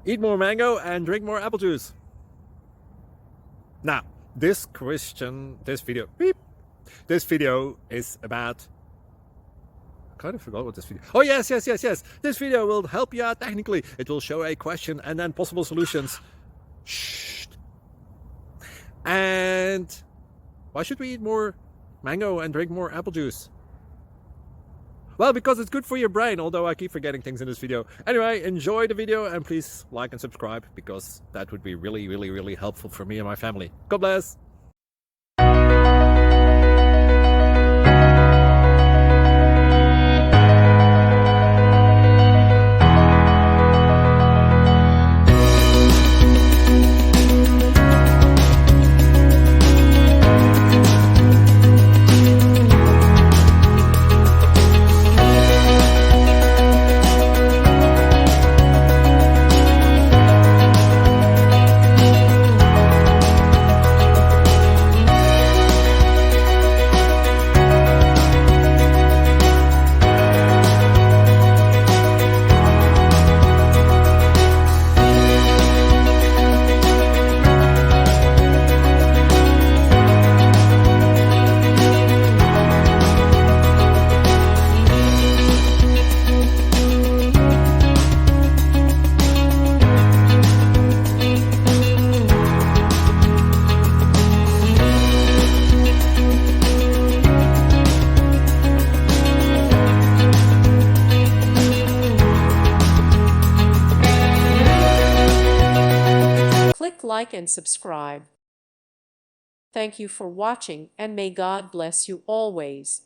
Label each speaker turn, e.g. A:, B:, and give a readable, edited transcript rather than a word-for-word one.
A: Eat more mango and drink more apple juice. Now, this video is about, I kind of forgot what this video. Oh, yes. This video will help you out technically. It will show a question and then possible solutions. Shh. And why should we eat more mango and drink more apple juice? Well, because it's good for your brain, although I keep forgetting things in this video. Anyway, enjoy the video and please like and subscribe, because that would be really helpful for me and my family. God bless!
B: Click like and subscribe. Thank you for watching, and may God bless you always.